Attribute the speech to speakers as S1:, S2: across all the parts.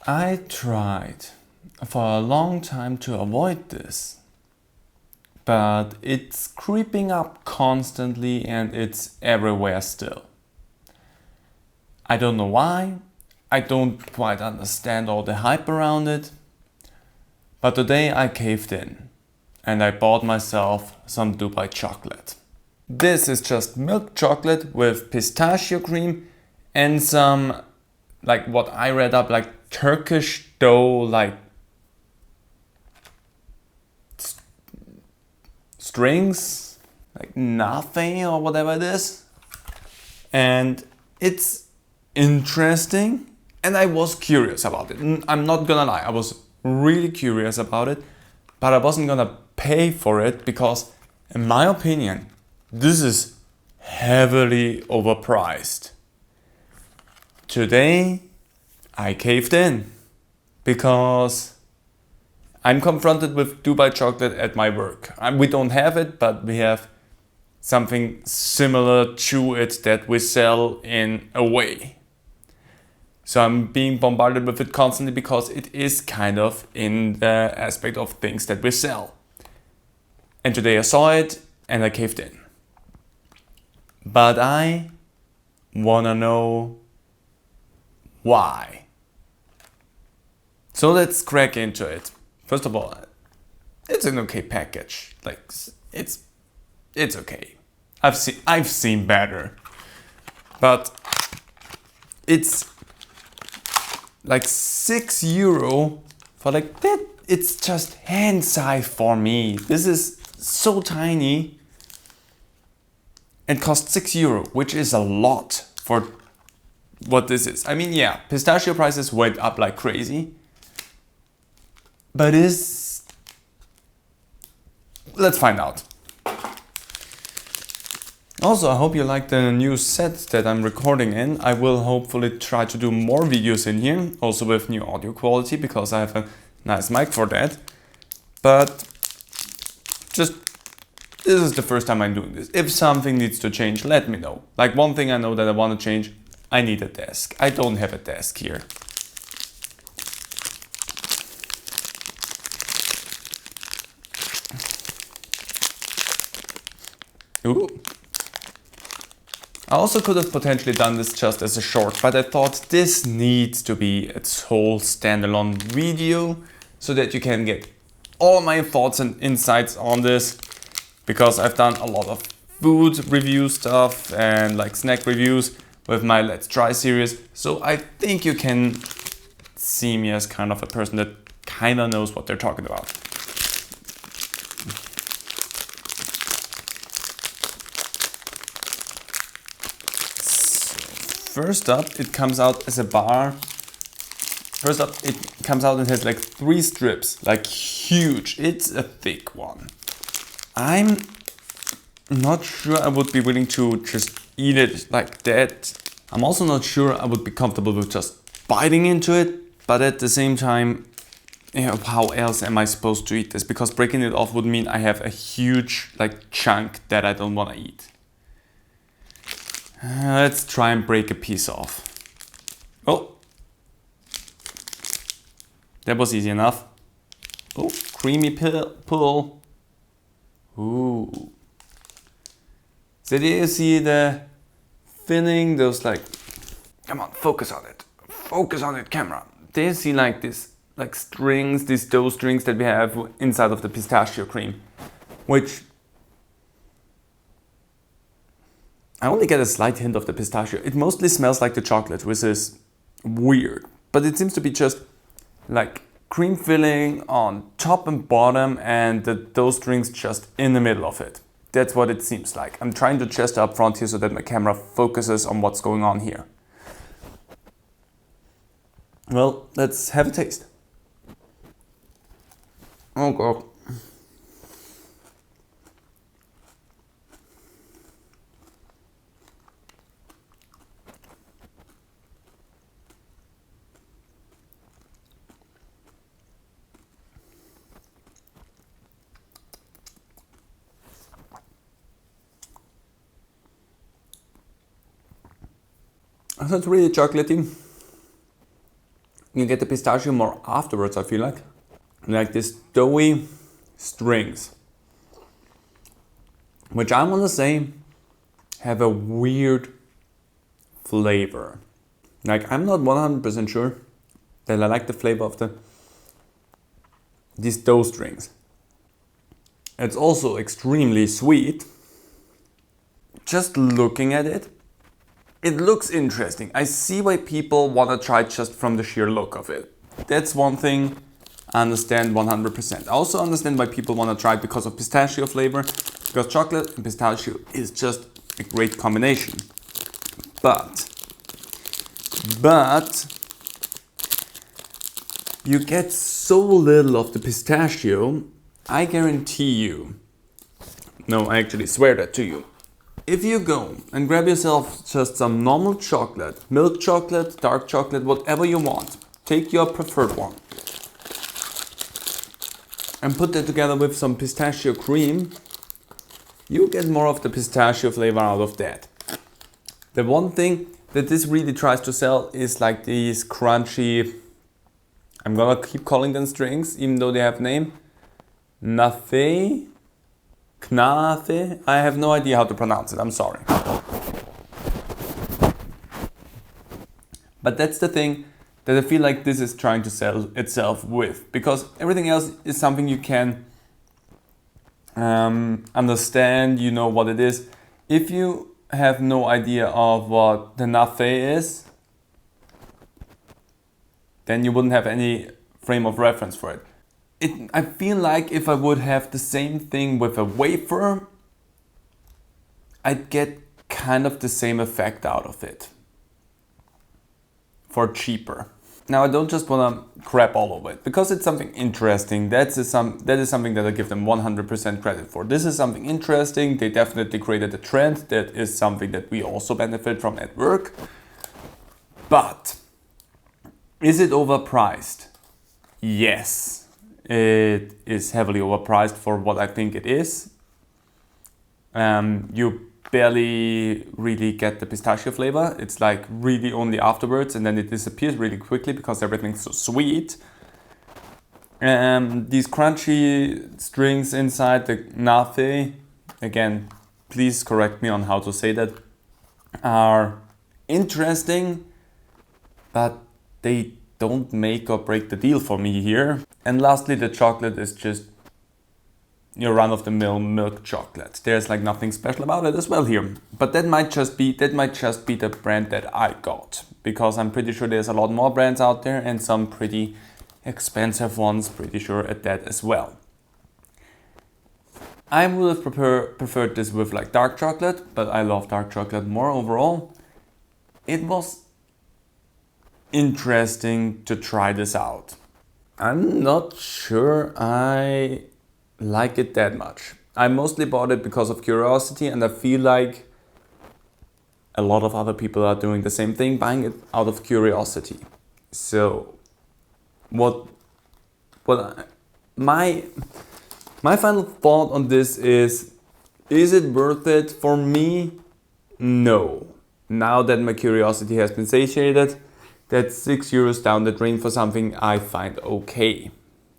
S1: I tried for a long time to avoid this, but it's creeping up constantly and it's everywhere still. I don't know why, I don't quite understand all the hype around it, but today I caved in and I bought myself some Dubai chocolate. This is just milk chocolate with pistachio cream and some, like what I read up, like Turkish dough, like strings, like nothing or whatever it is. And it's interesting and I was curious about it. I'm not gonna lie, I was really curious about it, but I wasn't gonna pay for it because, in my opinion, this is heavily overpriced. Today, I caved in because I'm confronted with Dubai chocolate at my work. We don't have it, but we have something similar to it that we sell in a way. So I'm being bombarded with it constantly because it is kind of in the aspect of things that we sell. And today I saw it and I caved in. But I wanna know why. So let's crack into it. First of all, it's an okay package. Like it's okay. I've seen better. But it's like €6 for like that. It's just hand size for me. This is so tiny and costs €6, which is a lot for what this is. I mean, yeah, pistachio prices went up like crazy, but let's find out. Also, I hope you like the new set that I'm recording in. I will hopefully try to do more videos in here, also with new audio quality, because I have a nice mic for that. But this is the first time I'm doing this. If something needs to change, let me know. Like one thing I know that I want to change, I need a desk. I don't have a desk here. Ooh. I also could have potentially done this just as a short, but I thought this needs to be its whole standalone video so that you can get all my thoughts and insights on this, because I've done a lot of food review stuff and like snack reviews with my Let's Try series. So I think you can see me as kind of a person that kind of knows what they're talking about. First up, it comes out as a bar. First up, it comes out and has like 3 strips, like huge. It's a thick one. I'm not sure I would be willing to just eat it like that. I'm also not sure I would be comfortable with just biting into it, but at the same time, how else am I supposed to eat this? Because breaking it off would mean I have a huge like chunk that I don't want to eat. Let's try and break a piece off. Oh, that was easy enough. Oh, creamy pull. Ooh. So do you see the filling? Those like, come on, focus on it. Focus on it, camera. Do you see like this, like strings, these dough strings that we have inside of the pistachio cream, which I only get a slight hint of the pistachio. It mostly smells like the chocolate, which is weird. But it seems to be just like cream filling on top and bottom and those strings just in the middle of it. That's what it seems like. I'm trying to gesture up front here so that my camera focuses on what's going on here. Well, let's have a taste. Oh God. That's really chocolatey. You get the pistachio more afterwards, I feel like this doughy strings, which I want to say have a weird flavor. Like, I'm not 100% sure that I like the flavor of these dough strings. It's also extremely sweet. Just looking at it, it looks interesting. I see why people want to try just from the sheer look of it. That's one thing I understand 100%. I also understand why people want to try it because of pistachio flavor, because chocolate and pistachio is just a great combination. But you get so little of the pistachio, I guarantee you, no, I actually swear that to you. If you go and grab yourself just some normal chocolate, milk chocolate, dark chocolate, whatever you want, take your preferred one, and put that together with some pistachio cream, you get more of the pistachio flavor out of that. The one thing that this really tries to sell is like these crunchy, I'm gonna keep calling them strings, even though they have a name, Knafe? I have no idea how to pronounce it, I'm sorry. But that's the thing that I feel like this is trying to sell itself with, because everything else is something you can understand, you know what it is. If you have no idea of what the nafe is, then you wouldn't have any frame of reference for it. I feel like if I would have the same thing with a wafer, I'd get kind of the same effect out of it for cheaper. Now, I don't just want to crap all over it because it's something interesting. That is something that I give them 100% credit for. This is something interesting. They definitely created a trend. That is something that we also benefit from at work. But is it overpriced? Yes. It is heavily overpriced for what I think it is. You barely really get the pistachio flavor. It's like really only afterwards, and then it disappears really quickly because everything's so sweet. These crunchy strings inside the nafe, again, please correct me on how to say that, are interesting, but they don't make or break the deal for me here. And lastly, the chocolate is just your run-of-the-mill milk chocolate. There's like nothing special about it as well here. But that might just be the brand that I got, because I'm pretty sure there's a lot more brands out there and some pretty expensive ones, pretty sure at that as well. I would have preferred this with like dark chocolate, but I love dark chocolate more overall. It was interesting to try this out. I'm not sure I like it that much. I mostly bought it because of curiosity, and I feel like a lot of other people are doing the same thing, buying it out of curiosity. So my final thought on this is it worth it for me? No. Now that my curiosity has been satiated, that's €6 down the drain for something I find okay,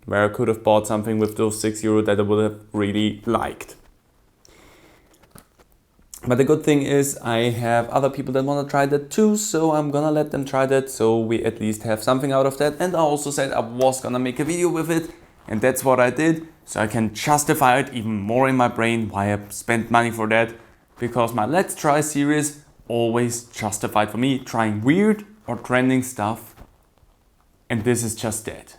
S1: where I could have bought something with those €6 that I would have really liked. But the good thing is I have other people that want to try that too, so I'm gonna let them try that, so we at least have something out of that. And I also said I was gonna make a video with it, and that's what I did, so I can justify it even more in my brain why I spent money for that, because my Let's Try series always justified for me trying weird or trending stuff, and this is just that.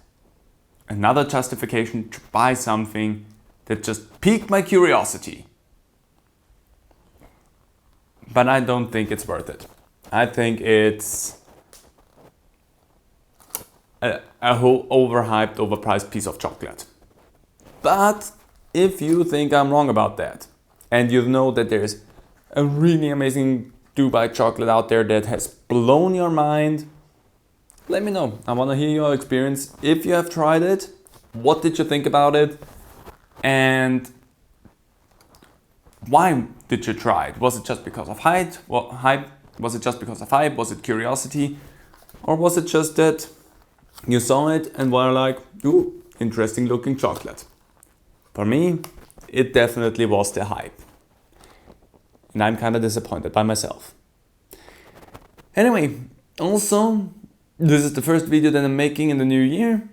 S1: Another justification to buy something that just piqued my curiosity. But I don't think it's worth it. I think it's a whole overhyped, overpriced piece of chocolate. But if you think I'm wrong about that, and you know that there's a really amazing Dubai chocolate out there that has blown your mind, let me know. I want to hear your experience. If you have tried it, what did you think about it? And why did you try it? Was it just because of hype? Was it just because of hype? Was it curiosity? Or was it just that You saw it and were like, ooh, interesting looking chocolate. For me, it definitely was the hype. And I'm kind of disappointed by myself. Anyway, also, this is the first video that I'm making in the new year.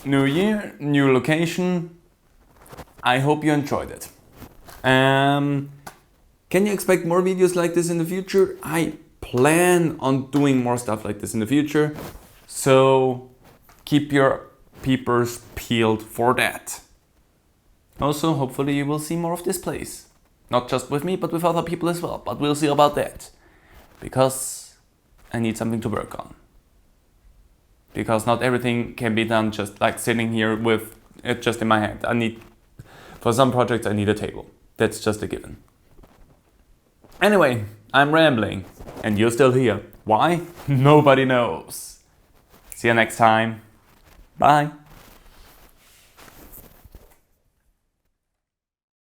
S1: New year, new location. I hope you enjoyed it. Can you expect more videos like this in the future? I plan on doing more stuff like this in the future. So keep your peepers peeled for that. Also, hopefully you will see more of this place. Not just with me, but with other people as well. But we'll see about that. Because I need something to work on. Because not everything can be done just like sitting here with it just in my hand. For some projects, I need a table. That's just a given. Anyway, I'm rambling. And you're still here. Why? Nobody knows. See you next time. Bye.